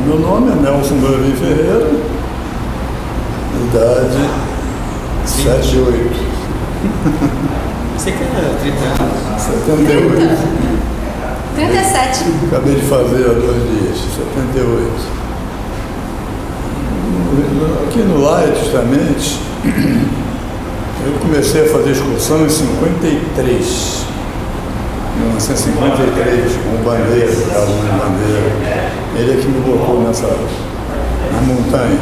Meu nome é Nelson Brasil Ferreira, idade 78. Você que era 30 anos? 78. 37. Acabei de fazer há 2 dias, 78. Aqui no Laia, justamente, eu comecei a fazer excursão em 53. 1953, com o Bandeira, Carlos Bandeira. Ele é que me botou na montanha.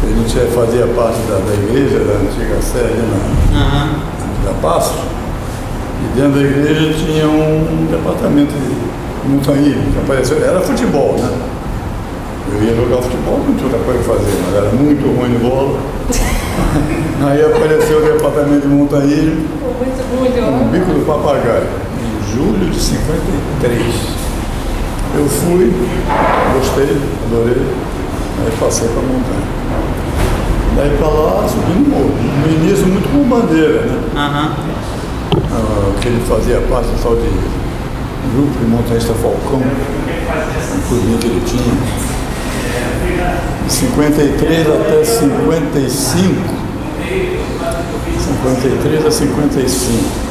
A gente fazia parte da igreja, da antiga sede da Passo. E dentro da igreja tinha um departamento de montanhismo, que apareceu. Era futebol, né? Eu ia jogar futebol, não tinha outra coisa para fazer, mas era muito ruim de bola. Aí apareceu o departamento de montanhismo, um bico do papagaio, em julho de 53. Eu fui, gostei, adorei, aí passei para a montanha. Daí para lá, subi no morro. No início, muito com bandeira, né? Que ele fazia parte do tal de grupo de montanhista Falcão, um clubinho que ele tinha. De 53 até 55. 53 a 55.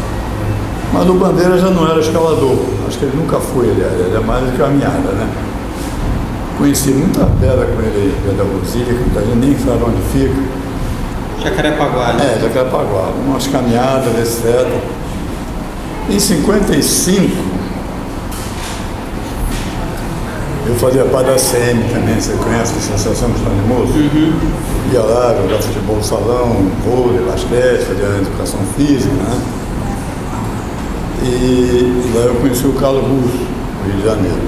Mas o Bandeira já não era escalador. Acho que ele nunca foi, ele era mais de caminhada, né? Conheci muita pedra com ele, Pedra Rosília, que muita gente nem sabe onde fica. Jacarepaguá, né? Jacarepaguá, umas caminhadas, etc. Em 55, eu fazia parte da CM também, você conhece a Associação dos Animosos? Ia lá, jogava futebol de salão, vôlei, basquete, fazia educação física, né? E lá eu conheci o Carlos Russo, no Rio de Janeiro.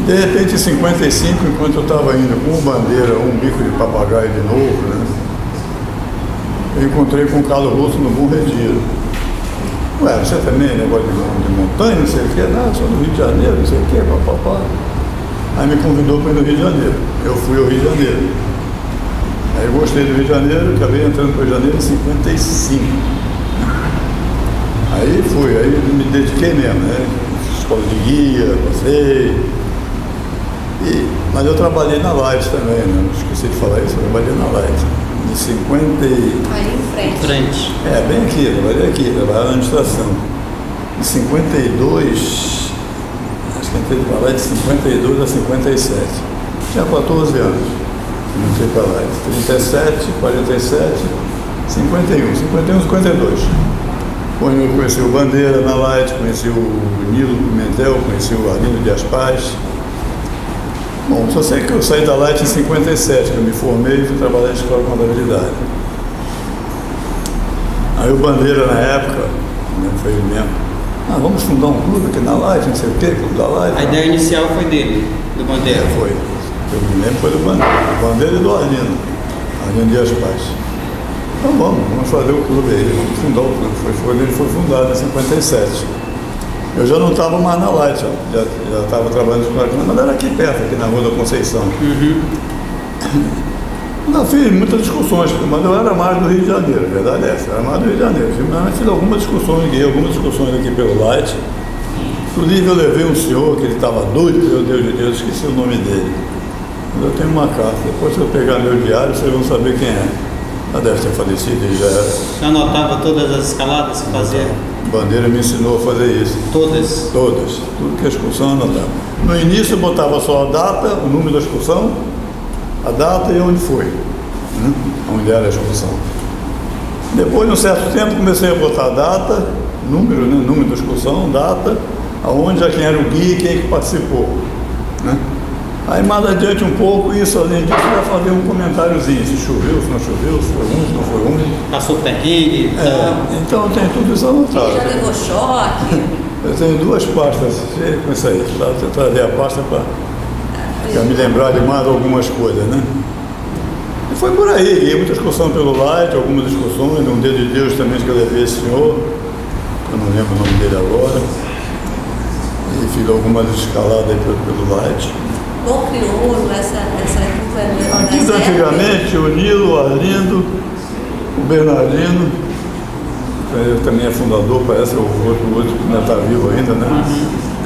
De repente, em 55, enquanto eu estava indo com Bandeira, um bico de papagaio de novo, né? Eu encontrei com o Carlos Russo no Bom Retiro. Ué, você também é negócio de montanha, não sei o quê? Não, sou do Rio de Janeiro, não sei o quê, papapá. Aí me convidou para ir no Rio de Janeiro. Eu fui ao Rio de Janeiro. Aí eu gostei do Rio de Janeiro, acabei entrando para o Rio de Janeiro em 55. Aí fui, aí me dediquei mesmo, né? Escola de guia, passei. Mas eu trabalhei na Light também, né? Não esqueci de falar isso, eu trabalhei na Light. Em 50 Aí em frente. bem aqui, trabalhei na administração. Em 52, acho que entrei para lá de 52 a 57. Tinha 14 anos. Entrei para lá. 37, 47, 51, 52. Quando eu conheci o Bandeira na Light, conheci o Nilo Pimentel, conheci o Arlindo Dias Paz. Bom, só sei que eu saí da Light em 57, que eu me formei e fui trabalhar na escola de contabilidade. Aí o Bandeira, na época, foi ele mesmo, vamos fundar um clube aqui na Light, não sei o quê, clube da Light. A ideia inicial foi dele, do Bandeira. Foi. Eu me lembro foi do Bandeira e do Arlindo Dias Paz. Então vamos fazer o clube aí, vamos fundar o clube. Ele foi fundado em 57. Eu já não estava mais na Light, já estava trabalhando com a mas era aqui perto, aqui na Rua da Conceição. Eu fiz muitas discussões, mas eu era mais do Rio de Janeiro, a verdade é essa, era mais do Rio de Janeiro. Fiz algumas discussões, guiei algumas discussões aqui pelo Light. Inclusive eu levei um senhor que ele estava doido, meu Deus de Deus, esqueci o nome dele. Mas eu tenho uma carta, depois se eu pegar meu diário, vocês vão saber quem é. Já deve ter falecido, ele já era. Você anotava todas as escaladas que fazia? Bandeira me ensinou a fazer isso. Todas? Todas. Tudo que a excursão eu anotava. No início eu botava só a data, o número da excursão, a data e onde foi. Onde era a excursão. Depois, num certo tempo, comecei a botar a data, número, né? Número da excursão, data, aonde, já quem era o guia e quem que participou. Né? Aí mais adiante um pouco, isso além disso, vai fazer um comentáriozinho, se choveu, se não choveu, se foi um, se não foi um. Passou perrengue? Então eu tenho tudo isso anotado. Já levou choque? Eu tenho 2 pastas cheias com isso aí. Eu trazer a pasta para me lembrar de mais algumas coisas, né? E foi por aí, guiei muita excursão pelo Light, algumas excursões, um Dedo de Deus também que eu levei esse senhor, eu não lembro o nome dele agora. E fiz algumas escaladas aí pelo Light. Bom Crioulo, essa época. Aqui antigamente, o Nilo, o Arlindo, o Bernardino, ele também é fundador, parece o outro que ainda está vivo ainda, né?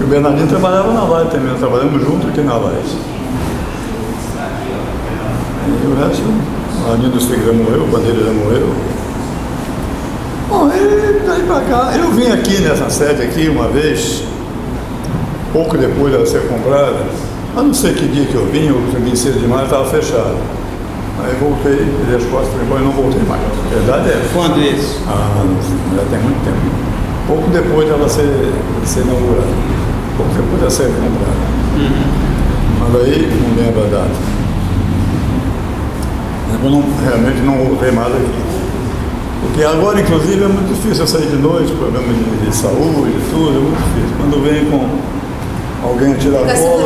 Porque o Bernardinho trabalhava na Light também, nós trabalhamos junto aqui na Light. E o resto, a Aninha do Segredo morreu, o Bandeira já morreu. Bom, e daí pra cá, eu vim aqui nessa sede aqui uma vez, pouco depois dela ser comprada, a não sei que dia que eu vim cedo demais, estava fechado. Aí voltei, virei as costas e não voltei mais. A verdade é essa. Quando isso? Já tem muito tempo. Pouco depois dela ser inaugurada. Pouco depois dela ser comprada. Mas aí não lembro a data. Eu realmente não voltei mais aqui. Porque agora, inclusive, é muito difícil eu sair de noite, problema de saúde e tudo, é muito difícil. Quando vem com alguém tirar a cola,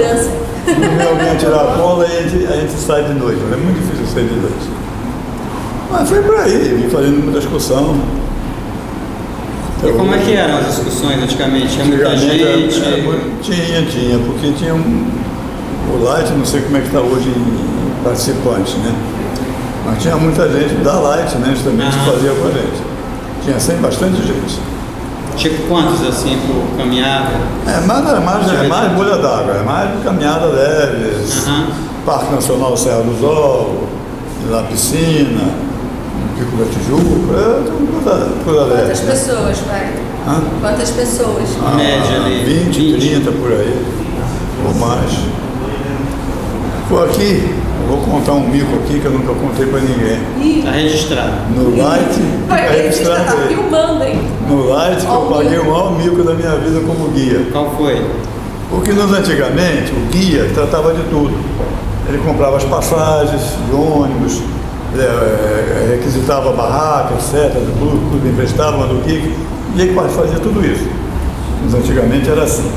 quando vem alguém tirar a cola, a gente sai de noite. É muito difícil sair de noite. Mas foi por aí, vim fazendo muita discussão. E como é que eram as discussões antigamente? Tinha muita gente? Tinha, porque tinha o Light, não sei como é que está hoje em participantes, né? Mas tinha muita gente da Light, né, justamente, que fazia com a gente. Tinha sempre bastante gente. Tipo quantos, assim, por caminhada? É mais bolha d'água, é mais caminhada leve, Parque Nacional Serra do Sol, na piscina, no Pico da Tijuca, coisa leve. Quantas pessoas, vai? Quantas pessoas? Média ali. 20, 30 por aí, ou mais. Pô, aqui, eu vou contar um mico aqui que eu nunca contei pra ninguém. Tá registrado. No Light, Tá filmando, hein? No Light que eu paguei o maior mico da minha vida como guia. Qual foi? Porque antigamente o guia tratava de tudo. Ele comprava as passagens de ônibus, requisitava a barraca, etc. Tudo emprestava do guia. E ele fazia tudo isso. Mas antigamente era assim.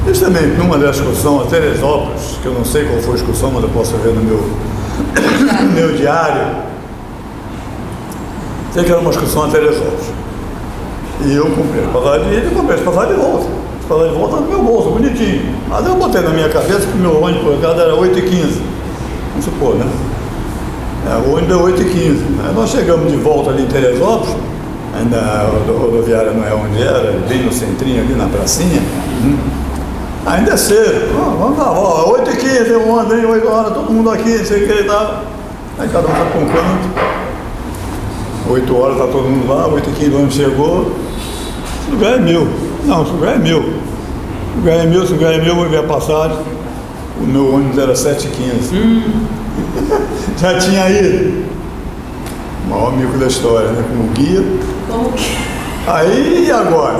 Isso também, numa das excursões a Teresópolis, que eu não sei qual foi a excursão, mas eu posso ver no meu diário. Sei que era uma excursão a Teresópolis. E eu comprei as passagens de ida e comprei as passagens de volta. As passagens de volta no meu bolso, bonitinho. Mas eu botei na minha cabeça que o meu ônibus por cada era 8h15. Vamos supor, né? O ônibus é 8h15. Aí nós chegamos de volta ali em Teresópolis, ainda a rodoviária não é onde era, bem no centrinho ali na pracinha. Ainda é cedo, vamos lá, 8h15, eu ando aí, 8 horas, todo mundo aqui, não sei o que e tal. Aí cada um está com um canto. 8 horas está todo mundo lá, 8h15 o ônibus chegou. Esse lugar é meu. Não, esse lugar é meu. Esse lugar é meu, esse lugar é meu, vou ver a passagem. O meu ônibus era 7h15. Já tinha ido. O maior mico da história, né? Como guia. Como que? Aí e agora?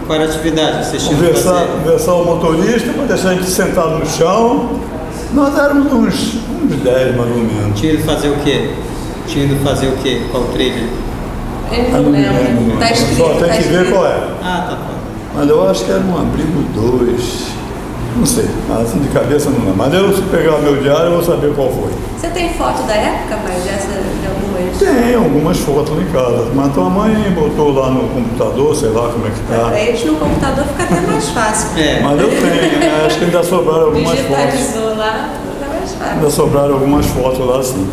Qual era a atividade que vocês tinham que fazer? Conversar o motorista para deixar a gente sentado no chão. Nós éramos uns 10 mais ou menos. Tinha ido fazer o quê? Qual trilha? Ele não lembra. Tá escrito. Só tem que ver qual é. Ah, tá. Mas eu acho que era um abrigo 2. Não sei, assim de cabeça não lembro. Mas eu, se pegar o meu diário, eu vou saber qual foi. Você tem foto da época, pai, de algumas? Tem algumas fotos lá em casa. Mas tua mãe botou lá no computador, sei lá como é que tá. Para eles no computador fica até mais fácil. Mas eu tenho, acho que ainda sobraram algumas fotos. Digitalizou lá, fica mais fácil. Ainda sobraram algumas fotos lá, sim.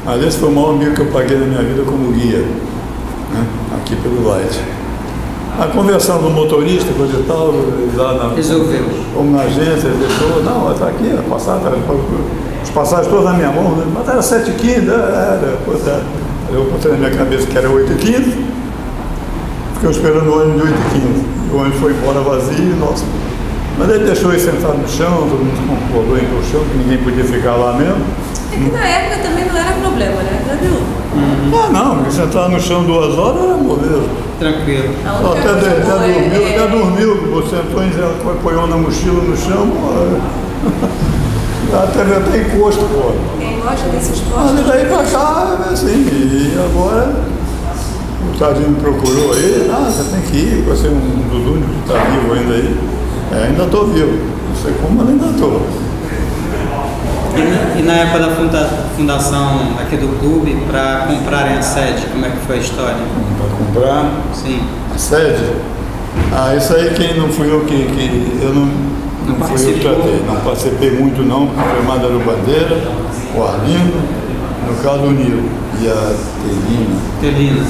Mas esse foi o maior amigo que eu paguei na minha vida como guia, né? Aqui pelo Light. A conversão do motorista, coisa e tal, lá na... Resolveu. Como na agência, ele deixou, não, está aqui, a passagem, as passagens todas na minha mão, né? Mas era 7h15, pois é. Eu botei na minha cabeça que era 8h15, fiquei esperando o ônibus de 8h15. O ônibus foi embora vazio, nossa. Mas ele deixou ele sentado no chão, todo mundo concordou em ir pro chão, que ninguém podia ficar lá mesmo. É que na época também não era problema, né? Já viu? Não, porque sentar no chão 2 horas era moleza. Tranquilo. Até dormiu, você entrou e apoiou na mochila no chão, até encosto, pô. Quem gosta desses Mas postos? daí pra cá, assim, e agora o Tadinho me procurou aí, você tem que ir, você é um dos únicos que está vivo ainda aí. Ainda estou vivo, não sei como, mas ainda estou. E na época da fundação aqui do clube, para comprarem a sede, como é que foi a história? Para comprar Sim. a sede? Isso aí quem não fui eu eu não fui eu que tratei. Não participei muito não, porque foi Madaro Bandeira, o Arlindo, no caso o Nilo e a Telina. Telina.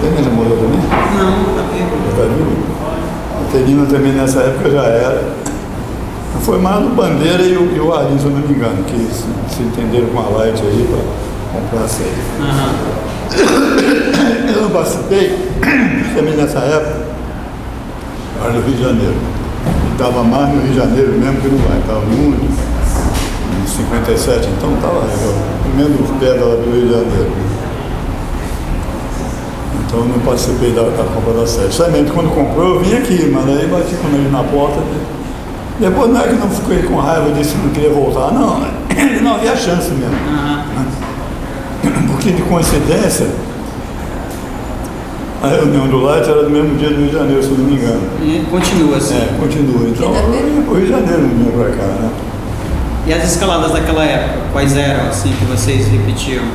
Telina morou também? Não, tá vivo. Está vivo? Terina também nessa época já era. Foi mais o Bandeira e o Arlindo, se eu não me engano, que se entenderam com a Light aí para comprar a sede. Eu não participei, também nessa época, era no Rio de Janeiro. Estava mais no Rio de Janeiro mesmo que no Uruguai, estava muito, em 57, então estava comendo os pés lá do Rio de Janeiro. Então eu não participei da compra da sede. Somente quando comprou eu vim aqui, mas aí bati com ele na porta. Depois não é que não fiquei com raiva disso que não queria voltar, não. Ele não havia chance mesmo. Porque de coincidência, a reunião do Light era do mesmo dia do Rio de Janeiro, se eu não me engano. E continua assim. Continua. Então, o Rio de Janeiro não vinha pra cá, né? E as escaladas daquela época, quais eram, assim, que vocês repetiam?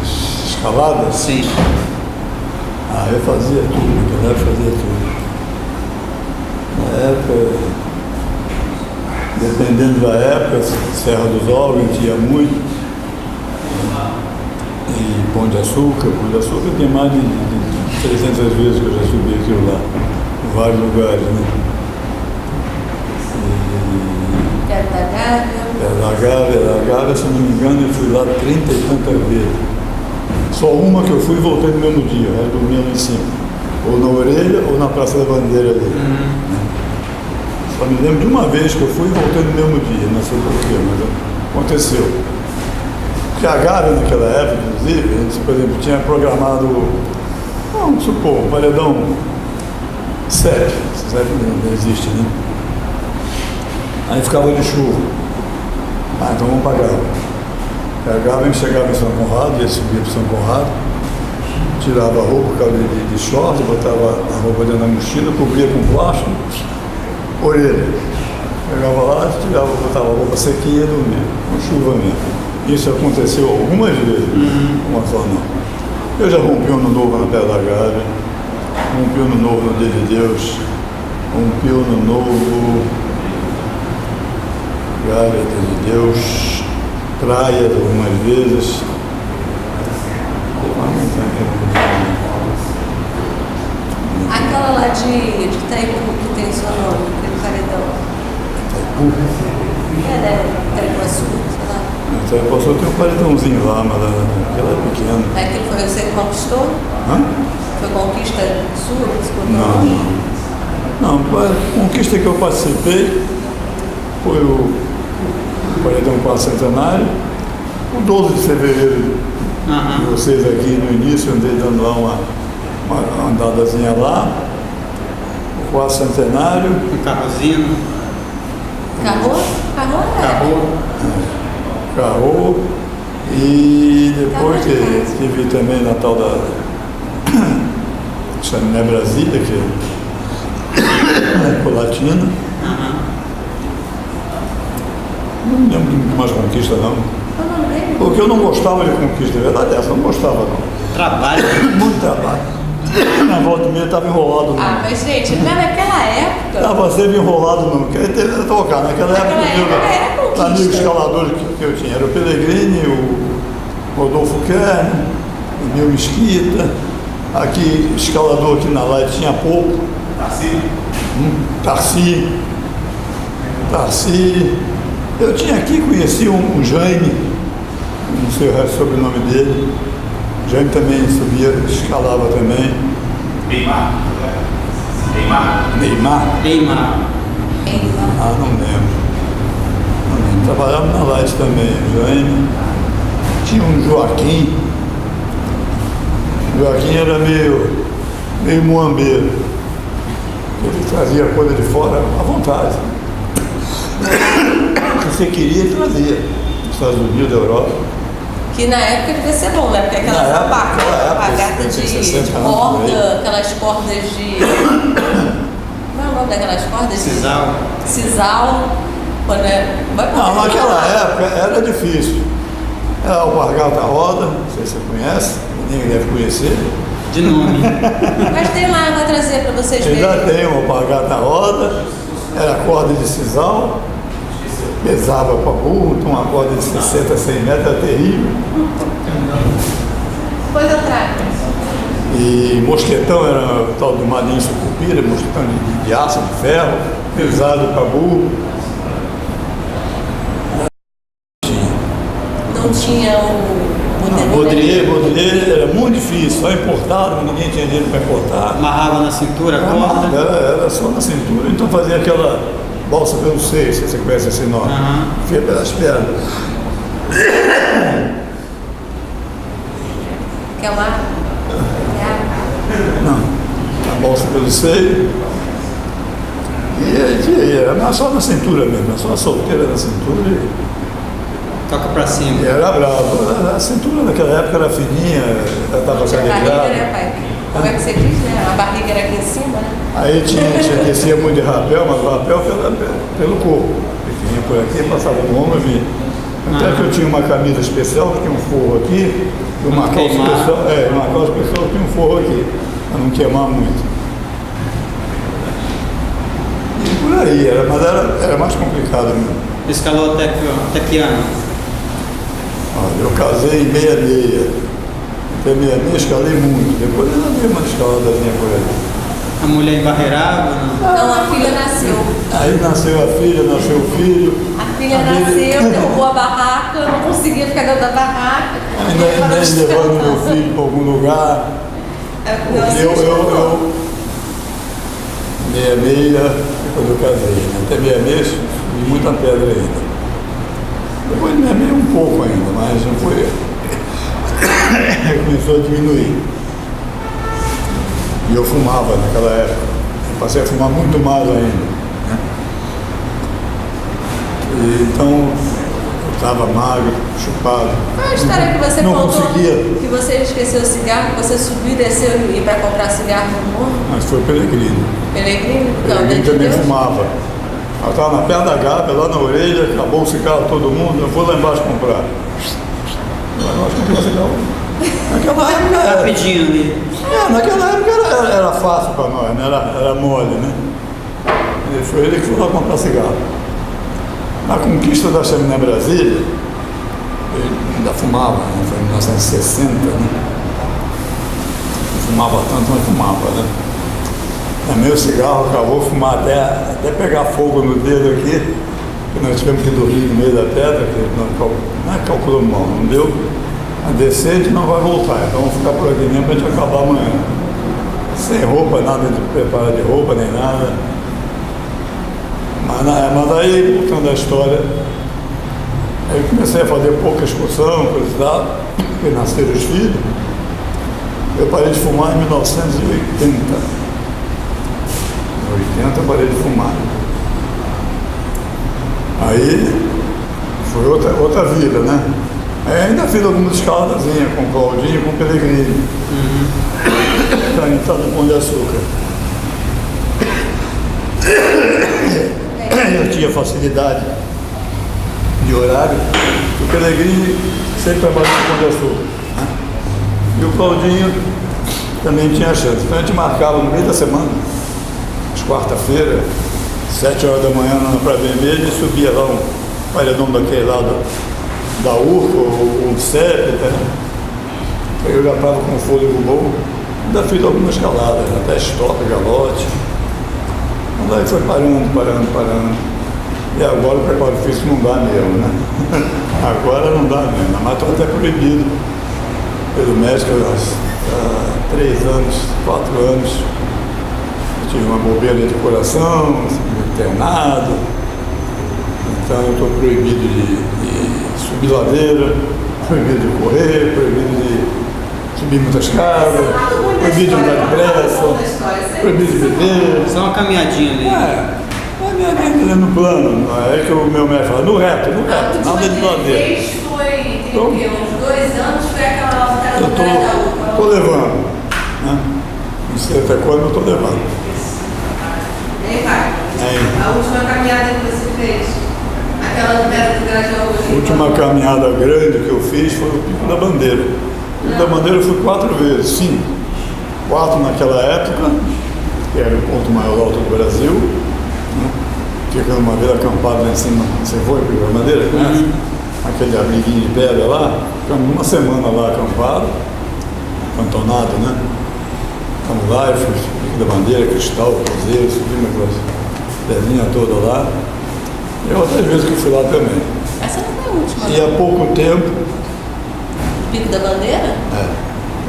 As escaladas? Sim. Eu fazia tudo, na época fazia tudo. Na época, dependendo da época, Serra dos Órgãos tinha muito. E Pão de Açúcar tem mais de 300 vezes que eu já subi aquilo lá, em vários lugares, né? Perto da Gávea, se não me engano, eu fui lá 30 e tantas vezes. Só uma que eu fui e voltei no mesmo dia, eu dormia lá em cima. Ou na Orelha ou na Praça da Bandeira ali. Só me lembro de uma vez que eu fui e voltei no mesmo dia, não sei porquê, mas aconteceu. Porque a Gávea naquela época, inclusive, a gente, por exemplo, tinha programado, vamos supor, um paredão 7 não existe, né? Aí ficava de chuva. Então vamos pagar. Pegava, a gente chegava em São Conrado, ia subir para São Conrado, tirava a roupa, ficava de short, botava a roupa dentro da mochila, cobria com plástico, orelha. Pegava lá, tirava, botava a roupa sequinha e dormia, com chuva mesmo. Isso aconteceu algumas vezes, uma só não. Eu já rompi um ano novo na Pedra da Gávea, rompi um ano novo no Dia de Deus, rompi um ano novo, Gávea, Dia de Deus, praia algumas vezes. Aquela lá de Itaipu, que tem seu nome, aquele paredão. Itaipuaçu, sei lá. Itaipuaçu tem um paredãozinho lá, mas aquela é pequena. Aquele foi você que conquistou? Foi conquista sua? Não, a conquista que eu participei foi o paredão 4 Centenário, o 12 de fevereiro, de vocês aqui no início, eu andei dando lá uma andadazinha lá, o 4 Centenário. Um carrozinho. Carro. E depois tive também na tal da Chaminé Brasília, que é Colatina. Não me lembro de mais conquista, não. Porque eu não gostava de conquista, é verdade essa, eu não gostava, não. Trabalho. Muito trabalho. Na volta meia estava enrolado, não. Mas gente, não é naquela época. Estava sempre enrolado, não. Queria tocar. Naquela época, os amigos escaladores que eu tinha, era o Pellegrini, o Rodolfo Kern, o Nil Mesquita. Aqui, escalador aqui na Light tinha pouco. Tarci. Eu tinha aqui, conheci um Jaime, não sei o resto sobre o sobrenome dele. O Jaime também subia, escalava também. Neymar. Não lembro. Trabalhava na Light também, o Jaime. Tinha um Joaquim. O Joaquim era meio muambeiro. Ele trazia coisa de fora à vontade. Você queria, trazia. Dos Estados Unidos, da Europa. Que na época devia ser bom, né? Porque aquelas apagadas de corda, aquelas cordas de. Como é o nome daquelas cordas? Sisal. Não, naquela época era difícil. Era o Alpargata Roda, não sei se você conhece, ninguém deve conhecer. De nome. Mas tem lá, vai trazer para vocês verem. Já tem uma Alpargata Roda, era corda de sisal. Pesava para burro, uma corda de 60, 100 metros, era terrível. Depois eu trago. E mosquetão era o tal do Marinho Sucupira, mosquetão de aço, de ferro, pesado para burro. Não tinha o Baudelaire era muito difícil, só importado, ninguém tinha dinheiro para importar. Amarrava na cintura, a corda? Era só na cintura, então fazia aquela balsa pelo seio, se você conhece esse nome, fia pelas pernas. Que é uma... Não, a bolsa pelo seio. E era só na cintura mesmo, só a solteira na cintura. Toca pra cima. E era bravo. A cintura naquela época era fininha, ela estava calibrada. A barriga, né, pai? Como é que você diz, né? A barriga era aqui em cima, né? Aí descia muito de rapel, mas o rapel pelo corpo. Ele vinha por aqui, passava no ombro e vinha. Até que eu tinha uma camisa especial, que tinha um forro aqui, e uma calça especial, uma calça especial que tinha um forro aqui, para não queimar muito. E por aí, mas era mais complicado mesmo. Escalou até que ano? Olha, eu casei em 66. Até 66 escalei muito. Depois eu dei uma escaladazinha por aí. A mulher embarreirava? Não, a filha nasceu. Aí nasceu a filha, nasceu o filho. A filha nasceu, derrubou a barraca, eu não conseguia ficar dentro da barraca. Ainda levando meu filho para algum lugar. Eu 66, quando eu casei, né? Até 66 subi muita pedra ainda. Depois de 66 um pouco ainda, mas não foi. Começou a diminuir. E eu fumava naquela época. Eu passei a fumar muito mais ainda. Né? E, então, eu estava magro, chupado. A história que você não contou, conseguia. que você esqueceu o cigarro, que você subiu e desceu e ia para comprar cigarro no morro. Mas foi Pelegrino. Pelegrino? Pelegrino também fumava. Eu estava na perna da gávea, lá na orelha, acabou o cigarro todo mundo, eu vou lá embaixo comprar. Lá embaixo comprar cigarro. Naquela época rapidinho ali. Naquela época era fácil para nós, né? Era mole, né? E foi ele que foi lá comprar cigarro. Na conquista da Chaminé Brasília, ele ainda fumava, né? Foi em 1960, né? Não fumava tanto, mas fumava, né? Meu cigarro acabou de fumar até pegar fogo no dedo aqui, que nós tivemos que dormir no meio da pedra, que não é calculou mal, não deu. A descente não vai voltar, então vamos ficar por aqui mesmo para a gente acabar amanhã. Sem roupa, nada de preparar de roupa, nem nada. Mas aí, voltando à história, aí eu comecei a fazer pouca excursão, coisa e tal, porque nasceram os filhos. Eu parei de fumar em 1980. Em 80 eu parei de fumar. Aí foi outra vida, né? Aí ainda fiz algumas escaladazinhas com o Claudinho e com o Pelegrino. Para entrar no Pão de Açúcar. Eu tinha facilidade de horário. O Pelegrino sempre trabalhou no Pão de Açúcar. Né? E o Claudinho também tinha chance. Então a gente marcava no meio da semana, às quarta-feira, 7 horas da manhã na Praia Vermelha, e subia lá um paredão daquele lado da URCA, ou um CEP, né? Eu já estava com fôlego bom, ainda fiz algumas escaladas, até estoque, galote. Mas aí foi parando. E agora o preparo físico não dá mesmo, né? Agora não dá mesmo, mas estou até proibido pelo médico há 3 anos, 4 anos. Eu tive uma bobeira de coração, internado. Então eu estou proibido de subir ladeira, proibido de correr, proibido de subir muitas casas, proibido de andar depressa, proibido de beber. Só uma caminhadinha ali. A minha vida no plano, é que o meu médico fala, no reto, nada de ladeira. Foi, uns 2 anos, foi aquela Eu estou levando, né? Não sei até quando eu estou levando. Ei, pai, a última caminhada que você fez, aquela do Pedra do Grajaú. A última caminhada grande que eu fiz foi o Pico da Bandeira. O Pico da Bandeira eu fui 4 vezes, 5. 4 naquela época, que era o ponto mais alto do Brasil. Né? Ficando uma vez acampado lá em cima. Você foi para o Pico da Bandeira? Conhece? Aquele abriguinho de pedra lá. Ficamos uma semana lá acampado, cantonado, né? Fomos lá, eu fui pico da bandeira, cristal, cruzeiro, subimos aquelas pedrinhas todas lá. E outras vezes que eu fui lá também. Essa não foi a última. E há pouco tempo. Pico da Bandeira? É.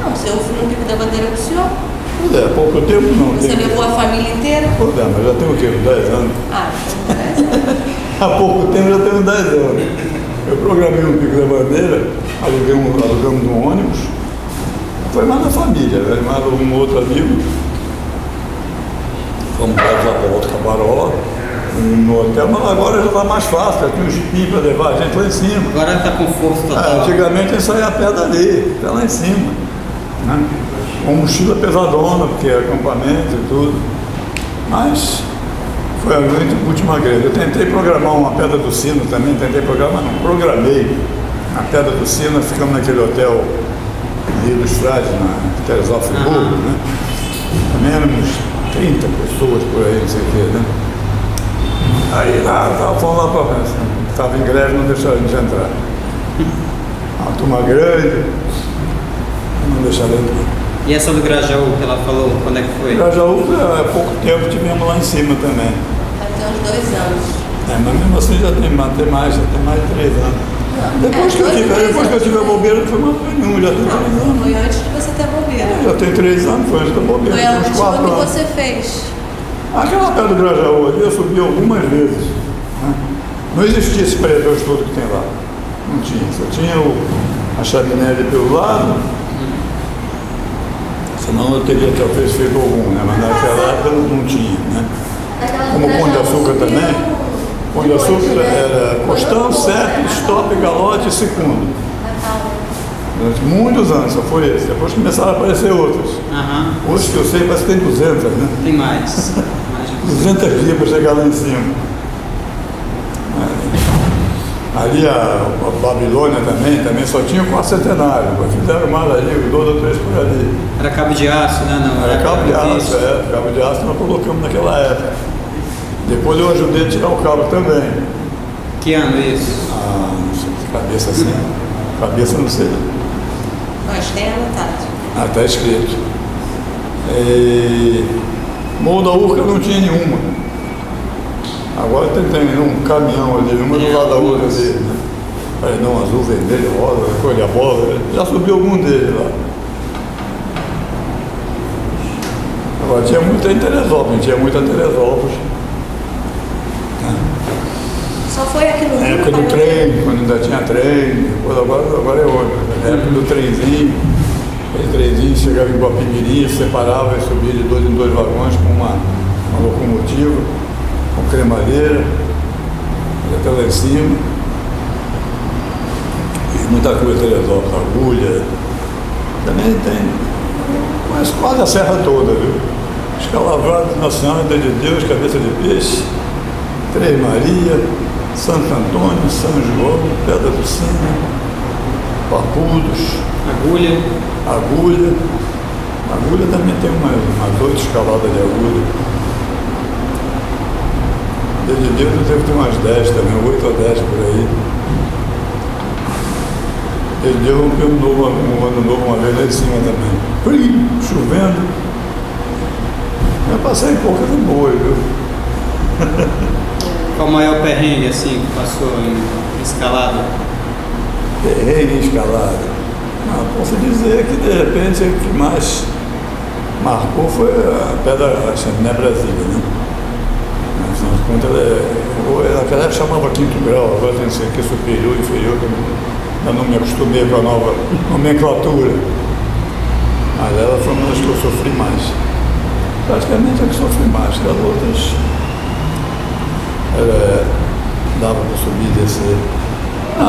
Não, se eu fui no Pico da Bandeira com o senhor. Pois é, há pouco tempo não. Você levou a família inteira? Pois é, mas já tem o quê? 10 anos. Ah, tem 10 anos. Há pouco tempo já tenho 10 anos. Eu programei um Pico da Bandeira, alugamos um ônibus. Foi mais da família, né? Mais um outro amigo. Fomos lá para o Alto Cabaró, no hotel, mas agora já está mais fácil, já tem um jipinho para levar a gente lá em cima. Agora está conforto total. Antigamente a gente saía a pé dali, até lá em cima. Né? Com mochila pesadona, porque é acampamento e tudo. Mas foi a última greve. Eu tentei programar uma Pedra do Sino também, programei a Pedra do Sino, ficamos naquele hotel Rio dos Frades, na Teresópolis, né? Também éramos 30 pessoas por aí, não sei o quê, né? Aí lá, fomos lá para França. Estava em greve, não deixaram a gente entrar. Uma turma grande, não deixaram entrar. E essa do Grajaú que ela falou, quando é que foi? Grajaú, há pouco tempo tivemos lá em cima também. Até uns 2 anos. Mas mesmo assim já tem mais de 3 anos. Não, Depois que eu tive a bobeira, não foi mais para nenhum, já tem 3 anos. Foi antes de você ter bobeira. Já tem 3 anos, foi antes da bobeira. Foi a uns última 4 que anos. você fez. Aquela pedra do Grajaú ali eu subi algumas vezes. Né? Não existia esse paredão todo que tem lá. Não tinha. Só tinha a chaminé ali pelo lado. Senão eu teria talvez feito algum, né? Mas naquela época não tinha. Né? Como o Pão de Açúcar também. Pão de Açúcar era costão, sete, stop, galote e segundo. Durante muitos anos só foi esse. Depois começaram a aparecer outros. Hoje que eu sei, parece que tem 200, né? Tem mais. 200 dias para chegar lá em cima. Ali a Babilônia também só tinha o quarto centenário. Fizeram mais ali, 2 ou 3 por ali. Era cabo de aço, né? Não, era cabo de aço, cabo de aço nós colocamos naquela época. Depois eu ajudei a tirar o cabo também. Que ano isso? Não sei, cabeça assim. Cabeça não sei. Mas tem anotado. Está escrito. Morro da Urca não tinha nenhuma. Agora tem um caminhão ali, uma do lado da outra ali. Né? Paredão azul, vermelho, rosa, cor de bola. Já subiu algum deles lá. Agora tinha muita em Teresópolis, Só foi aqui no Na Rio? época do trem, quando ainda tinha trem, depois agora é outra. Na época do trenzinho, aquele trenzinho chegava em Guapimirim, separava e subia de 2 em 2 vagões com uma locomotiva, com cremalheira, até lá em cima. E muita coisa, Teresópolis, agulha. Também tem, mas quase a serra toda, viu? Escalavrado, Nossa Senhora de Deus, Cabeça de Peixe, Três Maria, Santo Antônio, São João, Pedra do Sino, Papudos, Agulha também tem umas 8 escaladas de agulha. Desde Deus deve ter umas 10 também, 8 ou 10 por aí. Desde Deus vamos ter um ano novo uma vez lá em cima também. Frio, chovendo. Eu passei poucas de boa, viu? Qual o maior perrengue assim que passou em escalada? Perrengue em escalada. Posso dizer que de repente o que mais marcou foi a Pedra Chaminé Brasília, né? Afinal de contas, naquela época chamava 5º grau, agora tem que ser superior, inferior, que eu não me acostumei com a nova nomenclatura. Mas ela foi uma das que eu sofri mais. Praticamente a que sofri mais, que as outras dava para subir e descer.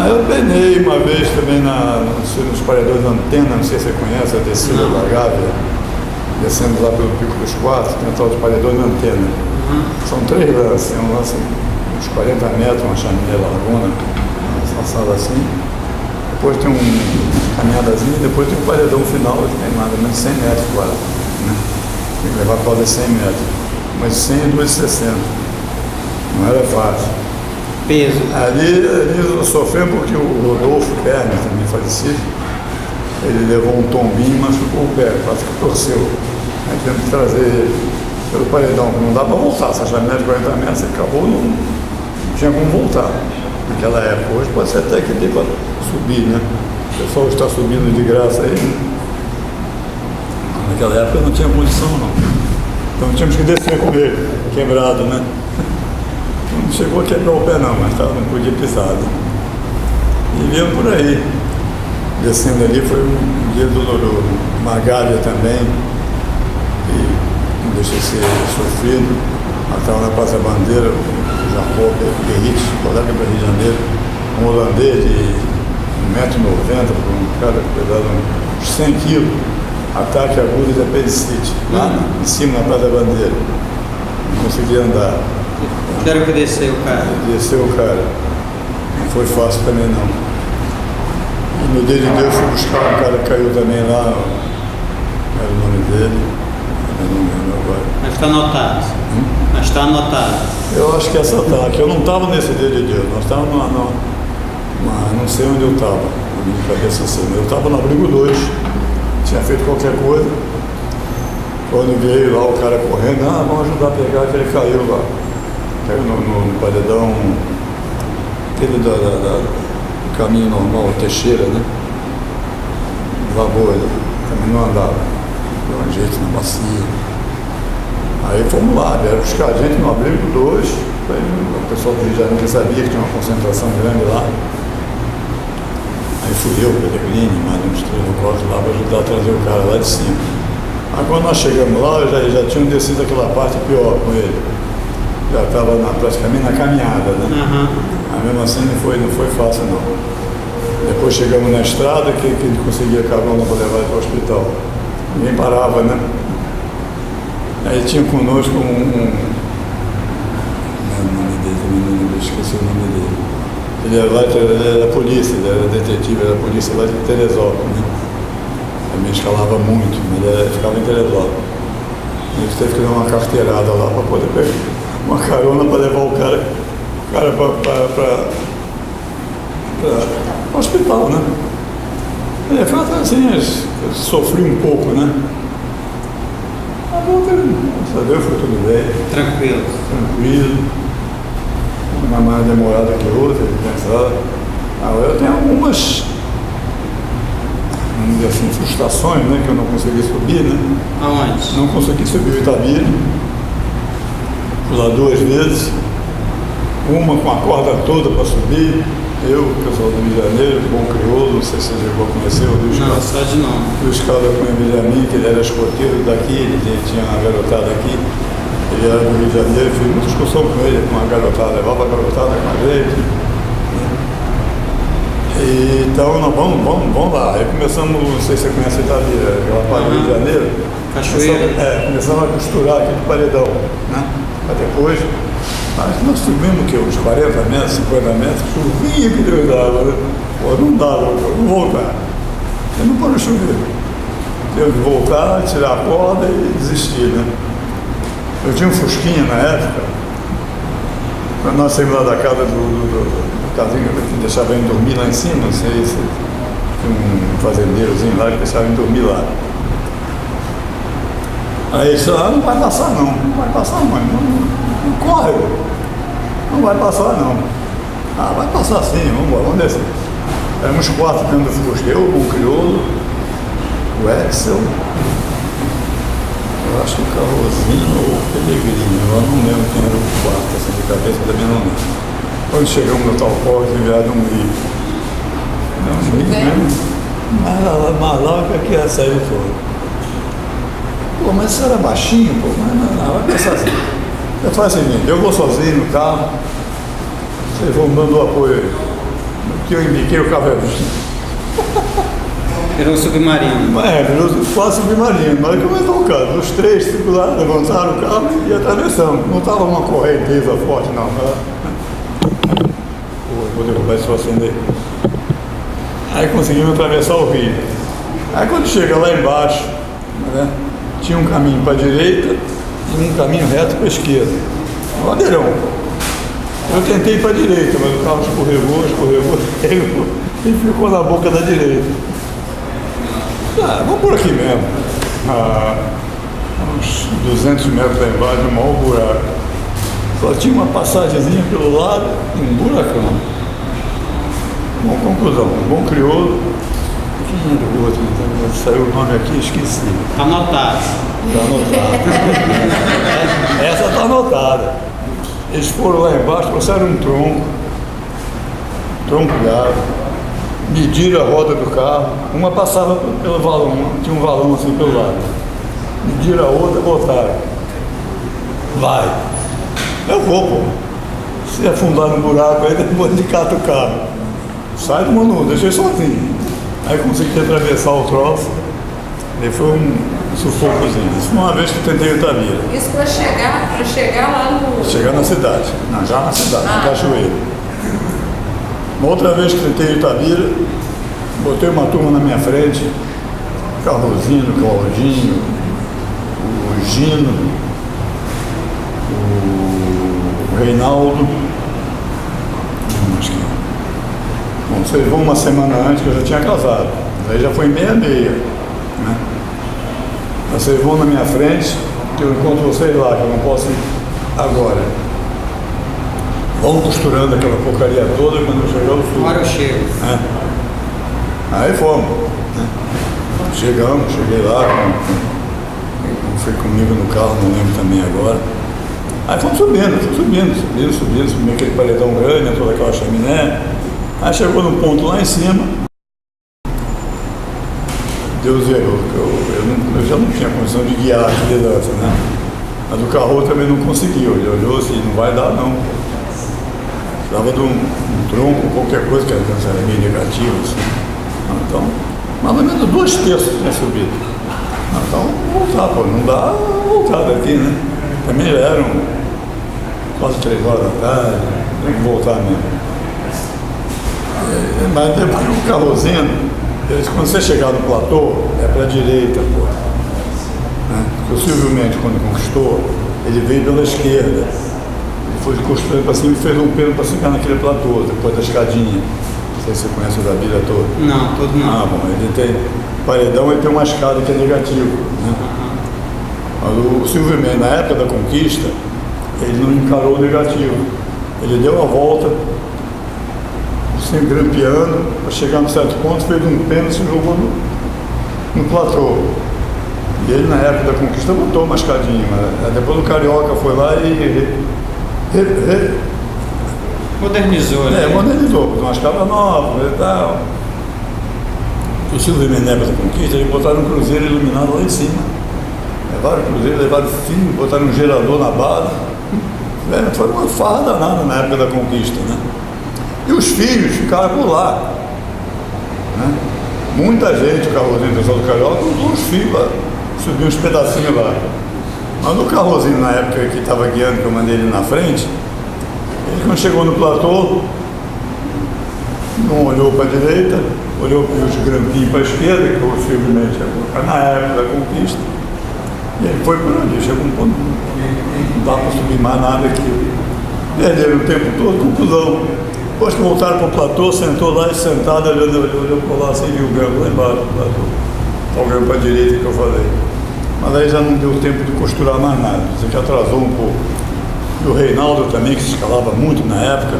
Eu penei uma vez também nos paredões da Antena, não sei se você conhece, a descida da Gávea. Descemos lá pelo Pico dos Quatro, tem tal de paredões da Antena. São 3 lances, tem um lance uns 40 metros, uma chaminé largona, uma sala assim. Depois tem uma caminhadazinha, depois tem um paredão final, que tem mais ou menos 100 metros quase. Né? Tem que levar quase 100 metros. Mas 100 e 2,60. Não era fácil. Peso. Ali eu sofri porque o Rodolfo Perna, também falecido, ele levou um tombinho e machucou o pé, quase que torceu. Aí tivemos que trazer pelo paredão, não dá para voltar, essa janela de 40 metros acabou, não tinha como voltar. Naquela época, hoje pode ser até que dê para subir, né? O pessoal está subindo de graça aí. Naquela época não tinha condição não. Então tínhamos que descer com ele, quebrado, né? Não chegou a quebrar o pé não, mas não podia pisar. Né? E viemos por aí. Descendo ali foi um dia doloroso. Uma galha também, que não deixa de ser sofrido. Estava na Praça Bandeira, o Jacob Berrit, colega do Rio de Janeiro, um holandês de 1,90 m, um cara que pesava uns 100 quilos, ataque agudo de apendicite, lá em cima na Praça Bandeira. Não conseguia andar. Tiveram que descer o cara? Desceu o cara. Não foi fácil também não. E no dia de Deus fui buscar um cara que caiu também lá, era o nome dele, eu não lembro agora. Mas está anotado. Mas está anotado. Eu acho que essa tá, que eu não estava nesse dia de Deus, nós estávamos não sei onde eu estava, na minha cabeça assim, eu estava no abrigo 2, tinha feito qualquer coisa, quando veio lá o cara correndo, vamos ajudar a pegar, que ele caiu lá, caiu no paredão, aquele do caminho normal, Teixeira, né? Lavou ele, também não andava, deu um jeito na bacia. Aí fomos lá, vieram buscar a gente no abrigo 2, o pessoal do Rio de Janeiro sabia que tinha uma concentração grande lá. Aí fui eu, Pellegrini, mais uns 3 ou 4 lá para ajudar a trazer o cara lá de cima. Aí quando nós chegamos lá, eu já tinham descido aquela parte pior com ele. Já estava praticamente na caminhada, né? Mas mesmo assim não foi fácil não. Depois chegamos na estrada que a gente conseguia carona para levar ele para o hospital. Ninguém parava, né? Aí tinha conosco não é o nome dele, também não lembro, esqueci o nome dele. Ele era da polícia, ele era detetive, era da polícia lá de Teresópolis, né? Também escalava muito, mas ele ficava em Teresópolis. A gente teve que dar uma carteirada lá para poder pegar uma carona para levar o cara para o hospital, né? Foi assim, sofri um pouco, né? Graças a Deus foi tudo bem. Tranquilo. Uma mais demorada que outra, de pensar. Agora eu tenho algumas, vamos dizer assim, frustrações, né? Que eu não consegui subir, né? Aonde? Não consegui subir o Itabira. Fui lá 2 vezes. Uma com a corda toda para subir. Eu, o pessoal do Rio de Janeiro, Bom Crioulo, não sei se você chegou a conhecer o Luiz Não, só de nome. Luiz Carlos Cunha Benjamin, que ele era escoteiro daqui, ele tinha uma garotada aqui, ele era do Rio de Janeiro, fiz muita discussão com ele, com uma garotada, levava a garotada com a gente. E, então, nós vamos lá. Aí começamos, não sei se você conhece Itabira, aquela parte do Rio de Janeiro. Cachoeira. Começamos a costurar aqui do paredão, né? Mas depois. Mas nós subimos o quê? Uns 40 metros, 50 metros, chovia que Deus dava, né? Pô, não dava, não voltar. Eu não pode chover. Teve que voltar, tirar a corda e desistir, né? Eu tinha um Fusquinha na época, quando nós saímos lá da casa do casinho que deixava ele dormir lá em cima, não sei se tinha um fazendeirozinho lá que deixava ele dormir lá. Aí ele disse, não vai passar não vai passar, mãe, não corre, não vai passar não. Vai passar sim, vamos embora, vamos descer. Éramos 4 dentro do Fusca, eu, o Crioulo, o Excel, eu acho que o Carrozinho ou o Pellegrini, eu não lembro quem era o 4, assim, de cabeça também não lembro. Quando chegamos no tal porto, enviado um rio. Não, mesmo, mas lá que aqui ia sair todo. Pô, mas isso era baixinho, pô, mas não, vai pensar assim. Eu faço o seguinte, eu vou sozinho no carro, vocês vão dando apoio aí. Que eu indiquei o carro. Virou submarino. Virou quase submarino. Na hora que começou o carro, os 3 circularam, levantaram o carro e atravessamos. Não estava uma correnteza forte, não. Vou derrubar esse acender. Aí conseguimos atravessar o rio. Aí quando chega lá embaixo, né, tinha um caminho para a direita e um caminho reto para a esquerda. Um ladeirão. Eu tentei ir para a direita, mas o carro escorregou e ficou na boca da direita. Vamos por aqui mesmo. uns 200 metros lá embaixo, um maior buraco. Só tinha uma passagemzinha pelo lado e um buracão. Bom, conclusão, um bom crioulo. Quem era o outro? Saiu o nome aqui, esqueci. Está anotado. Está anotado. Essa está anotada. Eles foram lá embaixo, trouxeram um tronco de árvore, mediram a roda do carro, uma passava pelo valão, tinha um valão assim pelo lado. Mediram a outra, botaram. Vai. Eu vou, pô. Se afundar no buraco aí, depois de cata o carro. Sai do mano, deixei sozinho. Aí consegui atravessar o troço. E foi um sufocozinho. Isso foi uma vez que eu tentei o Itabira. Isso para chegar lá no... Chegar na cidade. Não, já na cidade, na Cachoeira. Uma outra vez que tentei o Itabira, botei uma turma na minha frente. Carrozinho, Claudinho, o Gino, o Reinaldo. Acho que... Bom, vocês vão uma semana antes que eu já tinha casado. Aí já foi meia-meia, né? Vocês vão na minha frente, que eu encontro vocês lá, que eu não posso ir agora. Vão costurando aquela porcaria toda, quando eu chegar eu fui. Agora eu chego. Né? Aí fomos. Né? Chegamos, cheguei lá, foi comigo no carro, não lembro também agora. Aí fomos subindo aquele paredão grande, toda aquela chaminé. Aí chegou num ponto lá em cima, Deus errou, eu já não tinha condição de guiar a liderança, né? Mas o carro também não conseguiu, ele olhou assim, não vai dar não. Precisava de um tronco, qualquer coisa que era meio negativo, assim. Então, mais ou menos 2/3 tinha subido. Então, voltar, pô, não dá voltar daqui, né? Também já eram quase 3 horas da tarde, tem que voltar mesmo. Mas depois o carrozinho, quando você chegar no platô, é para a direita, pô. Né? Porque o Silvio Mendes, quando conquistou, ele veio pela esquerda. Ele foi construindo para cima e fez um pêndulo para ficar naquele platô, depois da escadinha. Não sei se você conhece o da Bíblia toda. Não, todo não. Ah, bom, ele tem paredão e tem uma escada que é negativo. Né? Mas o Silvio Mendes, na época da conquista, ele não encarou o negativo. Ele deu a volta, sempre grampeando, para chegar num certo ponto, fez um pêndulo e se jogou no platô. E ele, na época da conquista, botou uma escadinha, mas depois o Carioca foi lá e modernizou, né? Modernizou, botou uma escada nova e tal. O Silvio Mendes da conquista, eles botaram um cruzeiro iluminado lá em cima. Levaram o cruzeiro, levaram fio, botaram um gerador na base. Foi uma farra danada na época da conquista, né? E os filhos ficaram por lá. Né? Muita gente, o carrozinho do pessoal do Carioca, usou os filhos lá, subiu uns pedacinhos lá. Mas no carrozinho, na época que estava guiando, que eu mandei ele na frente, ele quando chegou no platô, não olhou para a direita, olhou para os grampinhos para a esquerda, que o Silvio Mendes ia colocar na época da conquista, e ele foi por ali, chegou um ponto, não dá para subir mais nada aqui. Perderam o tempo todo, conclusão. Depois que voltaram para o platô, sentou lá e sentado, olhou para lá assim, viu o grampo lá embaixo do platô. Está o grampo para a direita que eu falei. Mas aí já não deu tempo de costurar mais nada, isso aqui atrasou um pouco. E o Reinaldo também, que se escalava muito na época,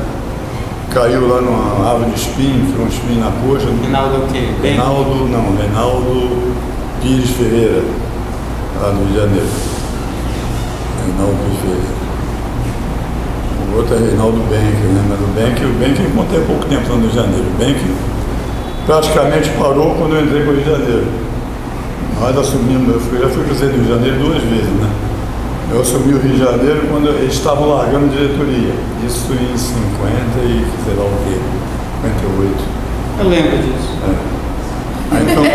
caiu lá numa árvore de espinho, foi um espinho na coxa. Reinaldo o quê? Reinaldo Pires Ferreira, lá no Rio de Janeiro. Reinaldo Pires Ferreira. O outro é Reinaldo Benck, né? Mas o Benck eu encontrei há pouco tempo lá no Rio de Janeiro. O Benck praticamente parou quando eu entrei para o Rio de Janeiro. Nós assumimos, eu já fui presidente do Rio de Janeiro 2 vezes, né? Eu assumi o Rio de Janeiro quando eles estavam largando diretoria. Isso em 50 e sei lá o quê, 58. Eu lembro disso. Aí, então, o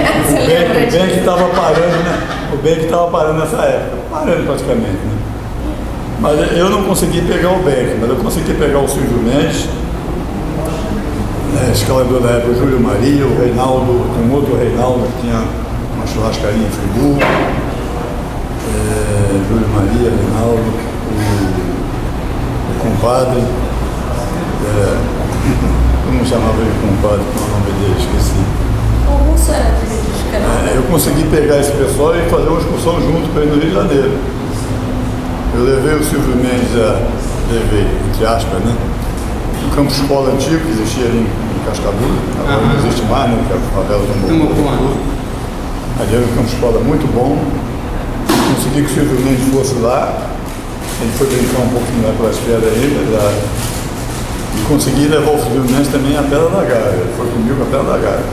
Benck estava parando, né? O Benck estava parando nessa época, parando praticamente, né? Mas eu não consegui pegar o Benck, mas eu consegui pegar o Silvio Mendes, né, escalador da época, o Júlio Maria, o Reinaldo, um outro Reinaldo que tinha uma churrascaria em Friburgo, Júlio Maria, Reinaldo, o compadre, eu não chamava ele compadre, qual é o nome dele, esqueci. O russo era de eu consegui pegar esse pessoal e fazer uma excursão junto para ir no Rio de Janeiro. Eu levei o Silvio Mendes, levei, entre aspas, né? O campo escola antigo que existia ali em Cascadura, agora não existe mais, né? Que é a favela do Morro. Ali era um campo escola muito bom. Consegui que o Silvio Mendes fosse lá. Ele foi brincar um pouquinho lá pelas pedras aí, e consegui levar o Silvio Mendes também à Pedra da Gávea. Ele foi comigo à Pedra da Gávea.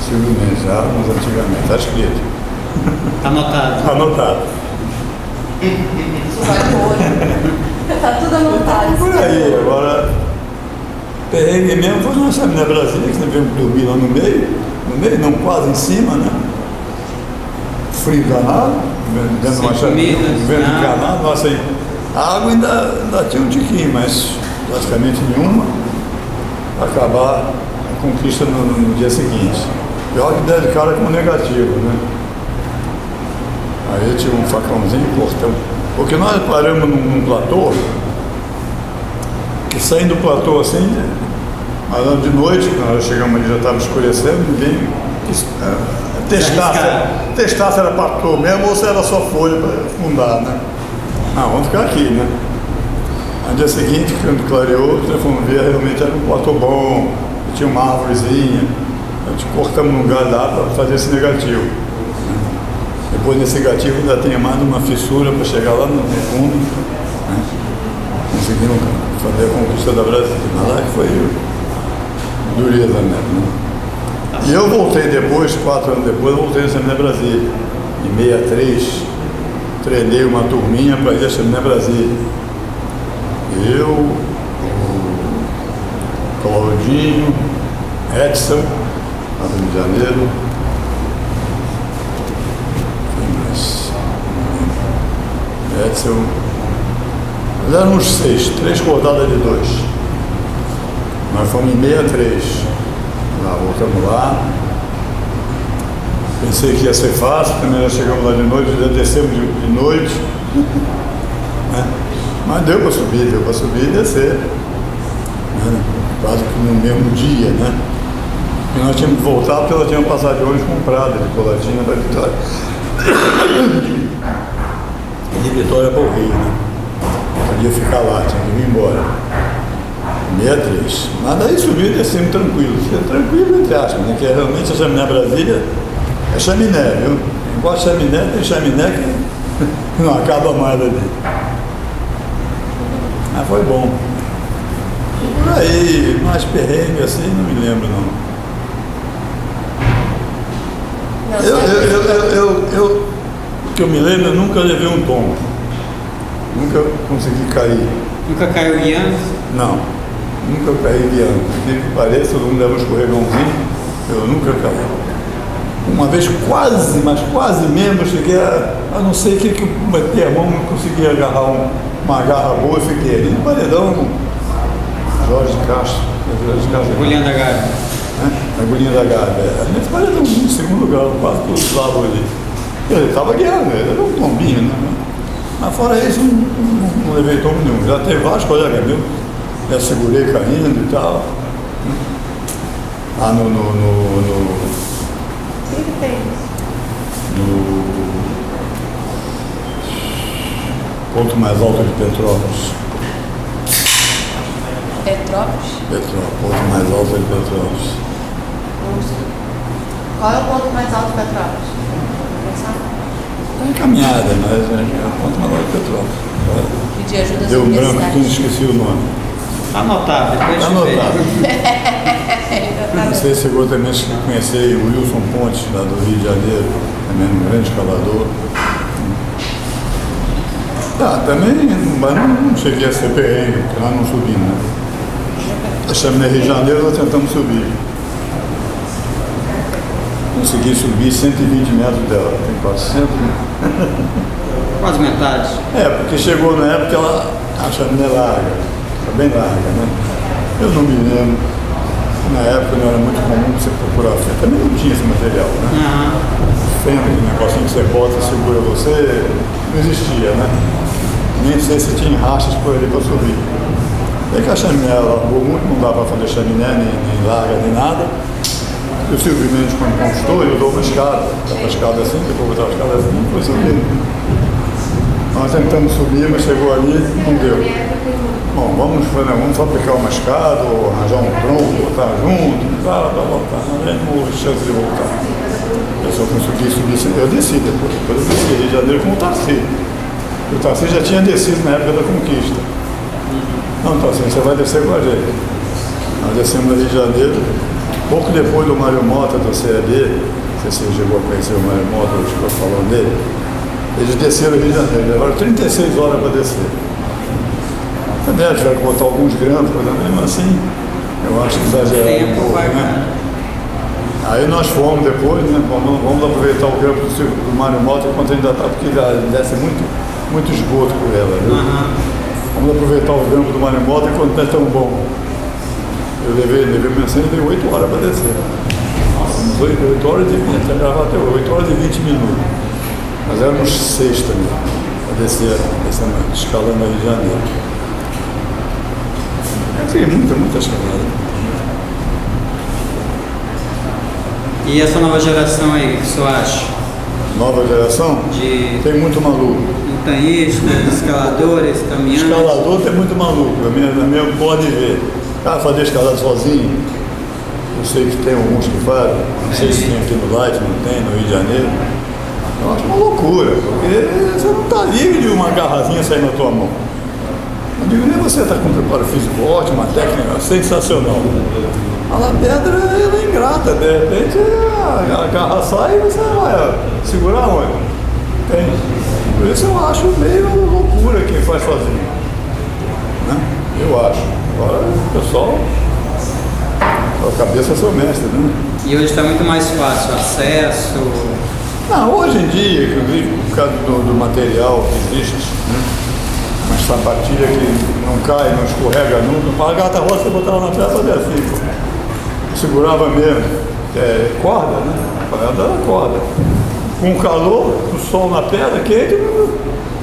Silvio Mendes, já nos antigamente, está escrito. Está anotado. Está anotado. Isso vai por Está tudo anotado. Por aí, agora, perrengue mesmo foi na Chaminé Brasília, que nós tivemos que dormir lá no meio, não, quase em cima, né? Frio danado, dentro de uma chaminé, vento encanado, nossa, aí, a água ainda tinha um tiquinho, mas praticamente nenhuma, para acabar a conquista no dia seguinte. Pior que der de cara com negativo, né? Aí eu tive um facãozinho e cortamos. Porque nós paramos num platô, que saindo do platô assim, mas de noite, quando nós chegamos ali já estava escurecendo, ninguém quis testar se era platô mesmo ou se era só folha para fundar, né? Não, vamos ficar aqui, né? No dia seguinte, quando clareou, nós fomos ver, realmente era um platô bom, tinha uma árvorezinha, a gente cortamos num galho lá para fazer esse negativo. Depois desse negativo ainda tinha mais uma fissura para chegar lá no fundo, né? Conseguimos fazer a conquista da Brasília, mas lá que foi dureza mesmo, né? E eu voltei depois, 4 anos depois, eu voltei na Chaminé Brasília. Em 63, treinei uma turminha para ir à Chaminé Brasília. Eu, o Claudinho, Edson, lá do Rio de Janeiro. Edson. Nós éramos 6, 3 rodadas de 2. Nós fomos em 63. Lá, voltamos lá. Pensei que ia ser fácil, também já chegamos lá de noite, já descemos de noite. Né? Mas deu para subir e descer. Né? Quase que no mesmo dia, né? E nós tínhamos que voltar porque ela tinha passado de ônibus comprada de Colatina para Vitória. De Vitória para o Rio, né? Podia ficar lá, tinha que ir embora. 63. Mas daí subiu e descemos tranquilo. Tranquilo, entre aspas, né? Que realmente a Chaminé Brasília é chaminé, viu? Igual a chaminé, tem chaminé que não acaba mais ali. Mas foi bom. E por aí, mais perrengue assim, não me lembro não. Eu que eu me lembro, eu nunca levei um tombo. Nunca consegui cair. Nunca caiu guiando? Não, nunca caí guiando. Por que pareça, todo mundo leva um escorregãozinho, eu nunca caí. Uma vez quase, mas quase mesmo, eu cheguei a não sei o que eu bati a mão, não consegui agarrar uma garra boa, eu fiquei ali no paredão, Jorge Castro. Agulhinha da Gávea. A agulhinha da Gávea. Nesse paredão, em segundo grau, quase todos os lados ali. Ele estava guiando, ele era um tombinho, né? Mas fora isso, não levei tombo nenhum. Já teve vários colegas meus, já segurei caindo e tal. Lá no ponto mais alto de Petrópolis. Petrópolis? Ponto mais alto de Petrópolis. Qual é o ponto mais alto de Petrópolis? Está encaminhada, mas é o ponto mais alto de Petrópolis. Pedir ajuda Deu um branco, tudo esqueci o nome. Anotado, depois Está anotado. Não sei se chegou também a conhecer o Wilson Pontes, lá do Rio de Janeiro, também um grande escalador. Também, mas não cheguei a ser perrengue, porque nós não subimos, né? A Chaminé Rio de Janeiro nós tentamos subir. Consegui subir 120 metros dela, tem 400. Quase metade. Porque chegou na época a Chaminé larga, bem larga, né? Eu não me lembro. Na época não era muito comum você procurar fenda, também não tinha esse material, né? Fenda, aquele negocinho que você bota e segura você, não existia, né? Nem sei se tinha rachas por ali para subir. Daí que a chaminé largou muito, não dá para fazer chaminé, nem larga, nem nada. o Silvio Mendes, quando conquistou, ele usou uma escada. A escada assim, depois botar a escada assim, foi subir. Nós tentamos subir, mas chegou ali, não deu. Bom, vamos fabricar uma escada, ou arranjar um tronco, botar junto, para voltar. Não houve chance de voltar. Eu só consegui subir, eu desci depois eu desci Rio de Janeiro com o Tarcísio. O Tarcísio já tinha descido na época da conquista. Não, Tarcísio, você vai descer com a gente. Nós descemos no Rio de Janeiro, pouco depois do Mário Mota, do CEB, não sei se você chegou a conhecer o Mário Mota, eu estou falando dele, eles desceram no Rio de Janeiro, levaram 36 horas para descer. Também tiveram que botar alguns grampos, mas mesmo assim, eu acho que exageraram um pouco, né? Aí nós fomos depois, né? Vamos aproveitar o grampo do Mário Mota enquanto ainda está, porque desce muito esgoto por ela, viu? Vamos aproveitar o grampo do Mário Mota enquanto não é tão bom. Eu levei mensagem, deu 8 horas para descer. 8 horas de 20, tinha gravado até 8 horas e 20 minutos. Mas éramos 6 também, para descer, escalando no Rio de Janeiro. Tem muita escalada. E essa nova geração aí, o que você acha? Nova geração? Tem muito maluco. Montanhistas, escaladores, caminhantes. Escalador tem muito maluco, na minha pode ver. Fazer escalada sozinho, eu sei que tem alguns que fazem, não sei se tem aqui no Light, não tem, no Rio de Janeiro. Eu acho uma loucura, porque você não está livre de uma garrazinha sair na tua mão. Não digo nem você está com um preparo físico ótimo, uma técnica sensacional. A pedra ela é ingrata, de repente a garra sai e você vai segurar onde? Tem. Por isso eu acho meio loucura quem faz sozinho. Né? Eu acho. Agora o pessoal, a cabeça é seu mestre, né? E hoje está muito mais fácil o acesso? Não, hoje em dia, inclusive por causa do material que existe, né? Uma sapatilha que não cai, não escorrega nunca. A gata roça você botava na terra fazia assim, pô. Segurava mesmo. Corda, né? A parada era corda. Com o calor, o sol na pedra, quente,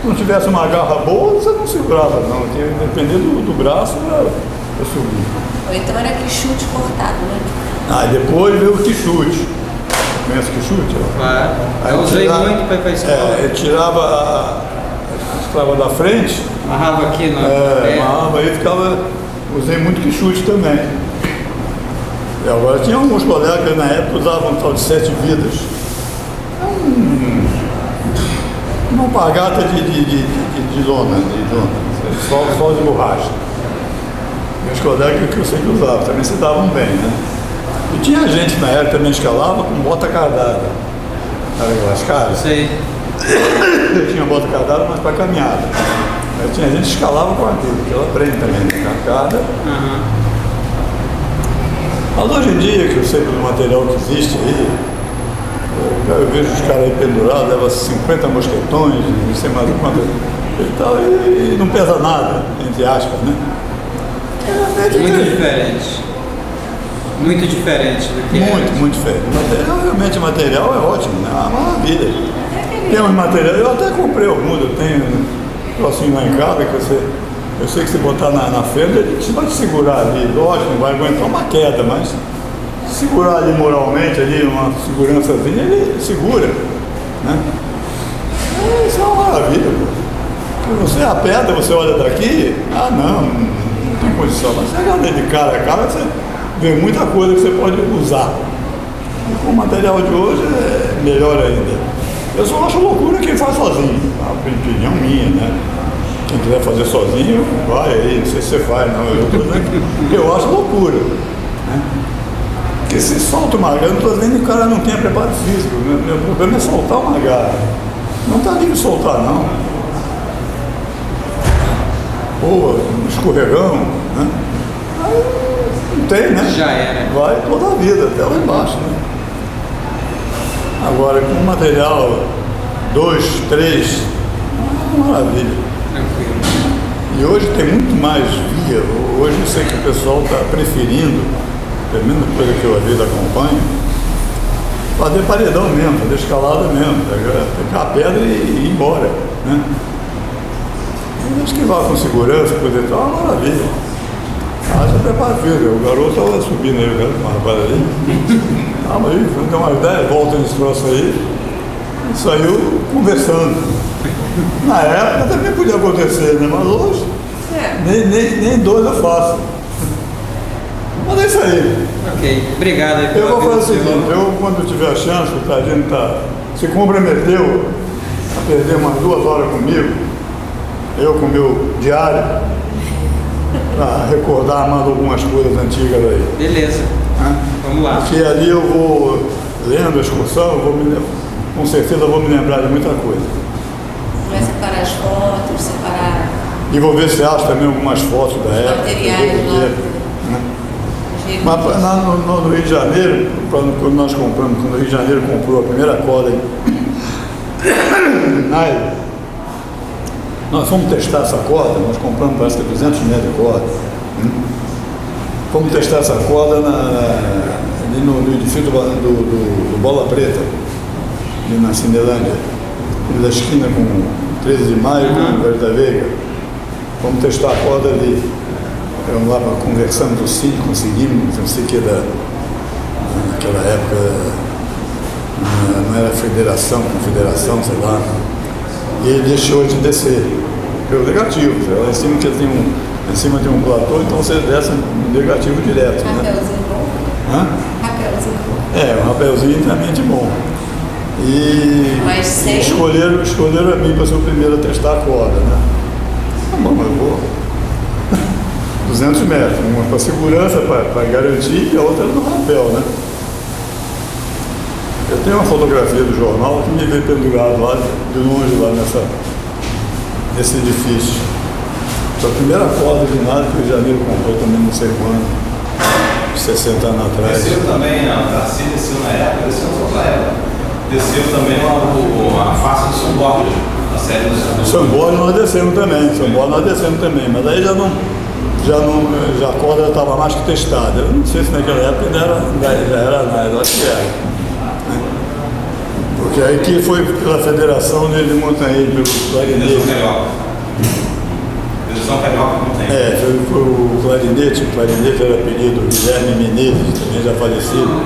se não tivesse uma garra boa, você não segurava, não. Dependendo do braço, eu subia. Ou então era que chute cortado, né? Depois veio o que chute. Conhece o que chute? Claro. Eu usei muito para ir para a escola. Eu tirava a da frente. Amarrava aqui no amarrava aí, usei muito que chute também. E agora tinha alguns colegas que na época usavam um tal de 7 vidas. Uma alpargata de lona, só de borracha. Meus colegas que eu sei que usavam, também se davam bem, né? E tinha gente na época também escalava com bota cardada. Sabe aquelas caras? Sei. Eu tinha bota cardada, mas para caminhada. Aí tinha gente que escalava com aquilo, porque ela prende também, né? Carcada. Mas hoje em dia, que eu sei pelo material que existe aí, eu vejo os caras aí pendurados, levam 50 mosquetões, não sei mais quanto e tal, e não pesa nada, entre aspas, né? Muito diferente. Muito diferente do que muito diferente. Realmente o material é ótimo, né? É uma maravilha. Tem uns materiais, eu até comprei alguns, eu tenho um trocinho lá em casa que eu sei que se botar na fenda, você vai te segurar ali, lógico, não vai aguentar uma queda, mas se segurar ali moralmente, ali, uma segurançazinha, ele segura, né? Isso é uma maravilha, pô. Você a pedra, você olha daqui, não tem condição, mas você agarra de cara a cara, você vê muita coisa que você pode usar. E com o material de hoje é melhor ainda. Eu só acho loucura quem faz sozinho, a opinião minha, né? Quem quiser fazer sozinho, vai aí, não sei se você faz, não. Eu acho loucura. Né? Porque se solta uma garra, eu não estou dizendo que o cara não tenha preparo físico. Meu problema é soltar uma garra. Não está livre de soltar, não. Ou um escorregão, né? Aí não tem, né? Já era. Vai toda a vida, até lá embaixo, né? Agora, com material 2, 3, maravilha. Tranquilo. E hoje tem muito mais via. Hoje eu sei que o pessoal está preferindo, pelo menos pelo que eu às vezes acompanho, fazer paredão mesmo, fazer escalada mesmo, pegar a pedra e ir embora, né? Mas que vá com segurança, coisa e tal, é uma maravilha. Haja preparo físico. O garoto estava subindo aí, o garoto, uma rapaz ali. Ah, mas aí, deu uma ideia, volta nesse troço aí. E saiu conversando. Na época também podia acontecer, né? Mas hoje, nem dois eu faço. Mas é isso aí. Ok, obrigado aí. Eu vou fazer o seguinte, eu quando tiver a chance, o Tadinho se comprometeu a perder umas 2 horas comigo, eu com o meu diário, para recordar mais algumas coisas antigas aí. Beleza, vamos lá. Porque ali eu vou, lendo a excursão, com certeza vou me lembrar de muita coisa. Vai separar as fotos, separar... E vou ver se acho também algumas fotos da época. Materiais lá. Mas no Rio de Janeiro, quando nós compramos, quando o Rio de Janeiro comprou a primeira corda em nylon, nós fomos testar essa corda, nós compramos parece que 200 metros de corda. Fomos testar essa corda ali no edifício do Bola Preta, ali na Cinelândia, da esquina com 13 de maio com o Verde da Veiga. Fomos testar a corda ali. Vamos lá, conversamos o sim, conseguimos, não sei o que naquela época, não era federação, confederação, sei lá. E ele deixou de descer, pelo negativo. Lá em cima, em cima tem um platô, então você desce no negativo direto. Rapelzinho Né? bom? Hã? Rapelzinho bom. Um rapelzinho também de bom. E escolheram a mim para ser o primeiro a testar a corda, né? Tá bom, eu vou. 200 metros, uma para segurança, para garantir, e a outra no rapel, né? Eu tenho uma fotografia do jornal que me veio pendurado lá, de longe, lá nesse edifício. Foi a primeira corda de nada que o Rio de Janeiro comprou também, não sei quando, 60 anos atrás. Desceu também, a Darcy desceu na época, desceu na outra época. Desceu também a face do São Borja, a série do São Borja nós descemos também, mas aí já a corda estava mais que testada. Eu não sei se naquela época já era nada, eu acho que era. Porque aí que foi pela Federação de Montanha, pelo Clarinete. Federação Carioca não tem. Foi o Clarinete era apelido Guilherme Menezes, também já falecido,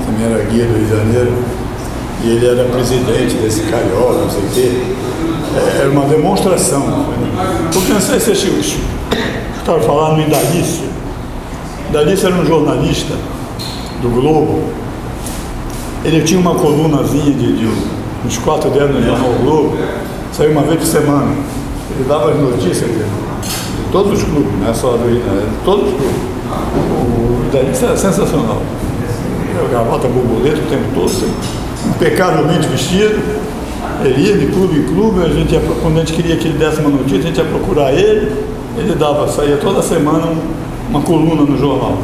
também era guia do Rio de Janeiro. E ele era presidente desse Carioca, não sei o quê. Era uma demonstração. Porque não sei se vocês estavam falando em Dalício. Dalício era um jornalista do Globo. Ele tinha uma colunazinha de uns 4 dedos no jornal Globo, saiu uma vez por semana. Ele dava as notícias de todos os clubes, não é só do Rio, né? Todos os clubes. O Dalício era sensacional. Gravata borboleta o tempo todo, impecavelmente vestido. Ele ia de clube em clube, quando a gente queria que ele desse uma notícia, a gente ia procurar ele saía toda semana uma coluna no jornal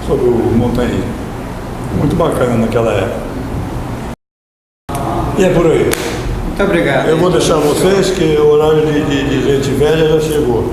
sobre o montanhismo. Muito bacana naquela época. E é por aí. Muito obrigado. Eu vou deixar vocês, que o horário de gente velha já chegou.